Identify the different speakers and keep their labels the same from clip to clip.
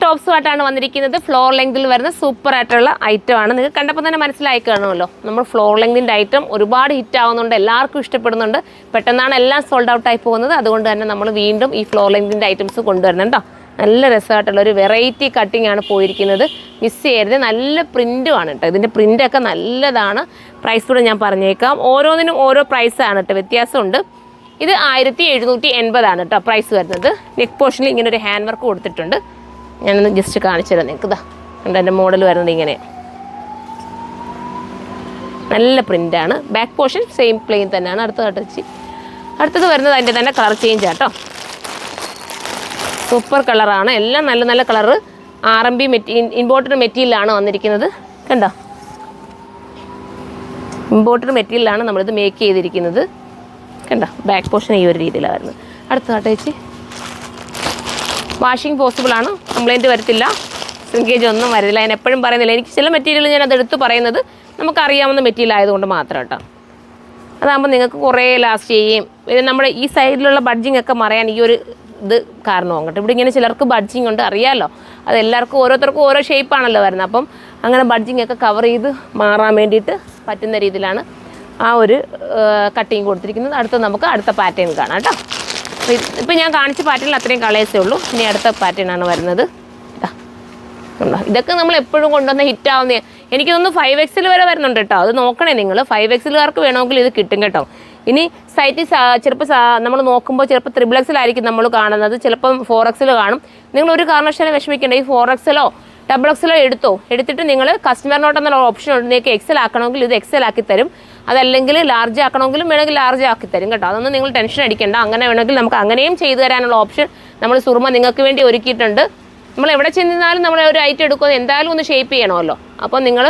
Speaker 1: ടോപ്സുമായിട്ടാണ് വന്നിരിക്കുന്നത്. ഫ്ലോർ ലെങ്തിൽ വരുന്ന സൂപ്പർ ആയിട്ടുള്ള ഐറ്റമാണ്. നിങ്ങൾക്ക് കണ്ടപ്പോൾ തന്നെ മനസ്സിലായി കാണുമല്ലോ. നമ്മൾ ഫ്ലോർ ലെങ്തിൻ്റെ ഐറ്റം ഒരുപാട് ഹിറ്റ് ആവുന്നുണ്ട്, എല്ലാവർക്കും ഇഷ്ടപ്പെടുന്നുണ്ട്. പെട്ടെന്നാണ് എല്ലാം സോൾഡ് ഔട്ടായി പോകുന്നത്. അതുകൊണ്ട് തന്നെ നമ്മൾ വീണ്ടും ഈ ഫ്ലോർ ലെങ്തിൻ്റെ ഐറ്റംസ് കൊണ്ടുവരുന്നുണ്ടോ. നല്ല രസമായിട്ടുള്ളൊരു വെറൈറ്റി കട്ടിംഗ് ആണ് പോയിരിക്കുന്നത്. മിസ് ചെയ്യരുത്. നല്ല പ്രിൻറ്റുമാണ് കേട്ടോ. ഇതിൻ്റെ പ്രിൻ്റൊക്കെ നല്ലതാണ്. പ്രൈസ് കൂടെ ഞാൻ പറഞ്ഞേക്കാം. ഓരോന്നിനും ഓരോ പ്രൈസാണ് കേട്ടോ, വ്യത്യാസമുണ്ട്. ഇത് 1780 കേട്ടോ പ്രൈസ് വരുന്നത്. നെക്ക് പോർഷനിൽ ഇങ്ങനെ ഒരു ഹാൻഡ് വർക്ക് കൊടുത്തിട്ടുണ്ട്. ഞാനൊന്ന് ജസ്റ്റ് കാണിച്ചു തരാം നിങ്ങൾക്ക്. ഇതാ ഉണ്ട് എൻ്റെ മോഡൽ വരുന്നത് ഇങ്ങനെ. നല്ല പ്രിൻ്റാണ്. ബാക്ക് പോർഷൻ സെയിം പ്ലെയിൻ തന്നെയാണ്. അടുത്തത് വരുന്നത് അതിൻ്റെ തന്നെ കളർ ചേഞ്ച് ആട്ടോ. സൂപ്പർ കളറാണ്. എല്ലാം നല്ല നല്ല കളറ്. RMB ഇമ്പോർട്ടഡ് മെറ്റീരിയലാണ് വന്നിരിക്കുന്നത്. കണ്ടോ, ഇമ്പോർട്ടഡ് മെറ്റീരിയലാണ് നമ്മളിത് മേക്ക് ചെയ്തിരിക്കുന്നത്. കണ്ടോ, ബാക്ക് പോർഷൻ ഈ ഒരു രീതിയിലാണ് വരുന്നത്. അടുത്ത ചേച്ചി വാഷിംഗ് പോസിബിളാണ്, കംപ്ലയിൻറ്റ് വരത്തില്ല, ശ്രിങ്കേജ് ഒന്നും വരില്ല. ഞാൻ എപ്പോഴും പറയുന്നില്ല, എനിക്ക് ചില മെറ്റീരിയൽ ഞാൻ അതെടുത്ത് പറയുന്നത് നമുക്കറിയാവുന്ന മെറ്റീരിയൽ ആയതുകൊണ്ട് മാത്രം കേട്ടോ. അതാകുമ്പോൾ നിങ്ങൾക്ക് കുറേ ലാസ്റ്റ് ചെയ്യും. പിന്നെ നമ്മുടെ ഈ സൈഡിലുള്ള ബഡ്ജിങ് ഒക്കെ മറയാൻ ഈ ഒരു ഇത് കാരണമാകും കേട്ടോ. ഇവിടെ ഇങ്ങനെ ചിലർക്ക് ബഡ്ജിങ് ഉണ്ട്, അറിയാമല്ലോ. അത് എല്ലാവർക്കും ഓരോരുത്തർക്കും ഓരോ ഷേപ്പാണല്ലോ വരുന്നത്. അപ്പം അങ്ങനെ ബഡ്ജിങ് ഒക്കെ കവർ ചെയ്ത് മാറാൻ വേണ്ടിയിട്ട് പറ്റുന്ന രീതിയിലാണ് ആ ഒരു കട്ടിങ് കൊടുത്തിരിക്കുന്നത്. നമുക്ക് അടുത്ത പാറ്റേൺ കാണാം കേട്ടോ. ഇപ്പം ഞാൻ കാണിച്ച പാറ്റേണിൽ അത്രയും കളേഴ്സേ ഉള്ളൂ. ഇനി അടുത്ത പാറ്റേണാണ് വരുന്നത്. ഇതൊക്കെ നമ്മൾ എപ്പോഴും കൊണ്ടുവന്ന് ഹിറ്റാവുന്ന, എനിക്ക് തോന്നുന്നു 5XL വരെ വരുന്നുണ്ട് കേട്ടോ. അത് നോക്കണേ നിങ്ങൾ. 5XLകാർക്ക് വേണമെങ്കിൽ ഇത് കിട്ടും കേട്ടോ. ഇനി സൈറ്റിൽ ചിലപ്പോൾ നമ്മൾ നോക്കുമ്പോൾ ചിലപ്പോൾ XXL ആയിരിക്കും നമ്മൾ കാണുന്നത്, ചിലപ്പം 4XL കാണും. നിങ്ങൾ ഒരു കാരണവശാലും വിഷമിക്കേണ്ട. ഈ 4XLോ XXL എടുത്തിട്ട് നിങ്ങൾ കസ്റ്റമർ നോട്ട് എന്നുള്ള ഓപ്ഷൻ ഉണ്ട്. നിങ്ങൾക്ക് XL ആക്കണമെങ്കിൽ ഇത് XL ആക്കി തരും. അതല്ലെങ്കിൽ ലാർജ് ആക്കണമെങ്കിലും വേണമെങ്കിൽ ലാർജ് ആക്കി തരും കേട്ടോ. അതൊന്നും നിങ്ങൾ ടെൻഷൻ അടിക്കേണ്ട. അങ്ങനെ വേണമെങ്കിൽ നമുക്ക് അങ്ങനെയും ചെയ്തു തരാനുള്ള ഓപ്ഷൻ നമ്മൾ സുറുമ നിങ്ങൾക്ക് വേണ്ടി ഒരുക്കിയിട്ടുണ്ട്. നമ്മൾ എവിടെ ചെന്നാലും നമ്മൾ ഒരു ഐറ്റം എടുക്കുന്നത് എന്തായാലും ഒന്ന് ഷേപ്പ് ചെയ്യണമല്ലോ. അപ്പോൾ നിങ്ങൾ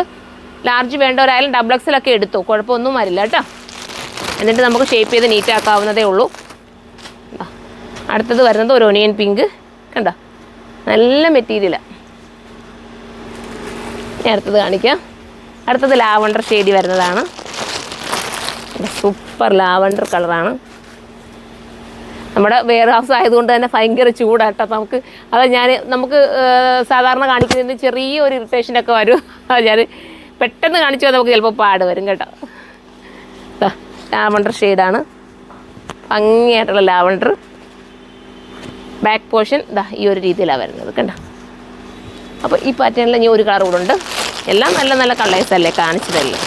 Speaker 1: ലാർജ് വേണ്ടവരായാലും XXL ഒക്കെ എടുത്തു, കുഴപ്പമൊന്നും വരില്ല കേട്ടോ. എന്നിട്ട് നമുക്ക് ഷേപ്പ് ചെയ്ത് നീറ്റാക്കാവുന്നതേ ഉള്ളൂ. അടുത്തത് വരുന്നത് ഒരു ഒനിയൻ പിങ്ക്. കണ്ടോ, നല്ല മെറ്റീരിയലാണ്. ഞാൻ അടുത്തത് കാണിക്കാം. അടുത്തത് ലാവണ്ടർ ഷെയ്ഡി വരുന്നതാണ്. സൂപ്പർ ലാവണ്ടർ കളറാണ്. നമ്മുടെ വെയർ ഹൗസ് ആയതുകൊണ്ട് തന്നെ ഭയങ്കര ചൂടാട്ടോ. നമുക്ക് സാധാരണ കാണിക്കുന്നതിന് ചെറിയൊരു ഇറിറ്റേഷനൊക്കെ വരും. ഞാൻ പെട്ടെന്ന് കാണിച്ചാൽ നമുക്ക് ചിലപ്പോൾ പാട് വരും കേട്ടോ. ലാവണ്ടർ ഷെയ്ഡാണ്, ഭംഗിയായിട്ടുള്ള ലാവണ്ടർ. ബാക്ക് പോർഷൻ ഈ ഒരു രീതിയിലാണ് വരുന്നത് കണ്ടോ. അപ്പോൾ ഈ പാറ്റേണിൽ ഇനി ഒരു കളർ കൂടെ ഉണ്ട്. എല്ലാം നല്ല നല്ല കളേഴ്സല്ലേ കാണിച്ചതല്ലേ.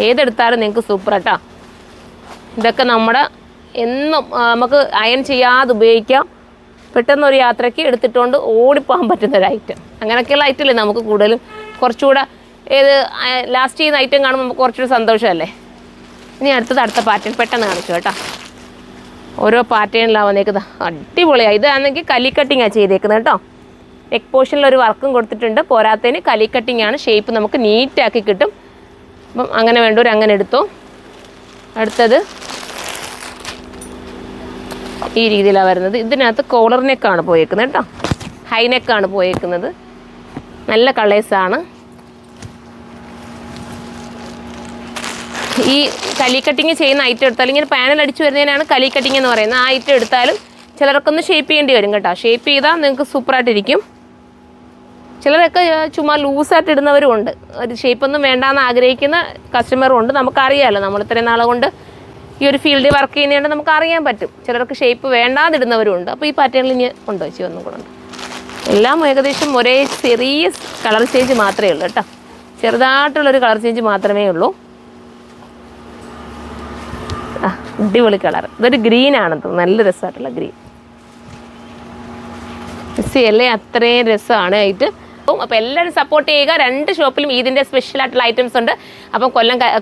Speaker 1: ഏതെടുത്താലും നിങ്ങൾക്ക് സൂപ്പർ കേട്ടോ. ഇതൊക്കെ നമ്മുടെ എന്നും നമുക്ക് അയൺ ചെയ്യാതെ ഉപയോഗിക്കാം. പെട്ടെന്നൊരു യാത്രയ്ക്ക് എടുത്തിട്ടുകൊണ്ട് ഓടിപ്പോകാൻ പറ്റുന്നൊരു ഐറ്റം. അങ്ങനെയൊക്കെയുള്ള ഐറ്റമല്ലേ നമുക്ക് കൂടുതലും കുറച്ചുകൂടെ ലാസ്റ്റ് ചെയ്യുന്ന ഐറ്റം കാണുമ്പോൾ നമുക്ക് കുറച്ചുകൂടി സന്തോഷമല്ലേ. ഇനി അടുത്ത പാറ്റേൺ പെട്ടെന്ന് കാണിച്ചു കേട്ടോ. ഓരോ പാറ്റേണിലാണ് വന്നേക്കുന്നത്. അടിപൊളിയാണ്. ഇതാണെങ്കിൽ കലി കട്ടിങ്ങാണ് ചെയ്തേക്കുന്നത് കേട്ടോ. നെക്ക് പോർഷനിൽ ഒരു വർക്കും കൊടുത്തിട്ടുണ്ട്. പോരാത്തതിന് കലി കട്ടിങ്ങാണ്. ഷേപ്പ് നമുക്ക് നീറ്റാക്കി കിട്ടും. അപ്പം അങ്ങനെ വേണ്ടവർ അങ്ങനെ എടുത്തോ. അടുത്തത് ഈ രീതിയിലാണ് വരുന്നത്. ഇതിനകത്ത് കോളർ നെക്കാണ് പോയേക്കുന്നത് കേട്ടോ. ഹൈ നെക്കാണ് പോയേക്കുന്നത്. നല്ല കളേഴ്സാണ്. ഈ കലി കട്ടിങ് ചെയ്യുന്ന ഐറ്റം എടുത്താലും ഇങ്ങനെ പാനൽ അടിച്ച് വരുന്നതിനാണ് കലി കട്ടിങ് എന്ന് പറയുന്നത്. ആ ഐറ്റം എടുത്താലും ചിലർക്കൊന്ന് ഷേപ്പ് ചെയ്യേണ്ടി വരും കേട്ടോ. ഷേപ്പ് ചെയ്താൽ നിങ്ങൾക്ക് സൂപ്പറായിട്ടിരിക്കും. ചിലരൊക്കെ ചുമ്മാ ലൂസായിട്ട് ഇടുന്നവരും ഉണ്ട്. ഒരു ഷേപ്പൊന്നും വേണ്ടാന്ന് ആഗ്രഹിക്കുന്ന കസ്റ്റമറും ഉണ്ട്. നമുക്കറിയാമല്ലോ, നമ്മൾ ഇത്രയും നാളെ കൊണ്ട് ഈ ഒരു ഫീൽഡിൽ വർക്ക് ചെയ്യുന്നതുകൊണ്ട് നമുക്ക് അറിയാൻ പറ്റും. ചിലർക്ക് ഷേപ്പ് വേണ്ടാതിടുന്നവരും ഉണ്ട്. അപ്പോൾ ഈ പാറ്റേണിൽ ഇനി ഉണ്ടോ വെച്ച് ഒന്നും കൂടെ ഉണ്ട്. എല്ലാം ഏകദേശം ഒരേ ചെറിയ കളർ ചേഞ്ച് മാത്രമേ ഉള്ളൂ കേട്ടോ. ചെറുതായിട്ടുള്ളൊരു കളർ ചേഞ്ച് മാത്രമേ ഉള്ളൂ. അടിപൊളി കളർ. ഇതൊരു ഗ്രീനാണെന്ന് തോന്നുന്നു. നല്ല രസമായിട്ടുള്ള ഗ്രീൻ. അല്ലേ, അത്രയും രസമാണ് ആയിട്ട്. അപ്പോൾ എല്ലാവരും സപ്പോർട്ട് ചെയ്യുക. 2 ഷോപ്പിലും ഇതിൻ്റെ സ്പെഷ്യലായിട്ടുള്ള ഐറ്റംസ് ഉണ്ട്. അപ്പം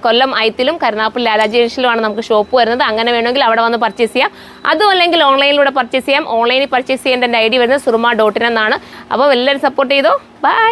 Speaker 1: കൊല്ലം ഐത്തിലും കരുനാഗപ്പള്ളി ലാലാജി ജംഗ്ഷനിലുമാണ് നമുക്ക് ഷോപ്പ് വരുന്നത്. അങ്ങനെ വേണമെങ്കിൽ അവിടെ വന്ന് പർച്ചേസ് ചെയ്യാം. അതും അല്ലെങ്കിൽ ഓൺലൈനിലൂടെ പർച്ചേസ് ചെയ്യാം. ഓൺലൈനിൽ പർച്ചേസ് ചെയ്യേണ്ട എൻ്റെ ID വരുന്നത് surma.in എന്നാണ്. അപ്പോൾ എല്ലാവരും സപ്പോർട്ട് ചെയ്തോ. ബൈ.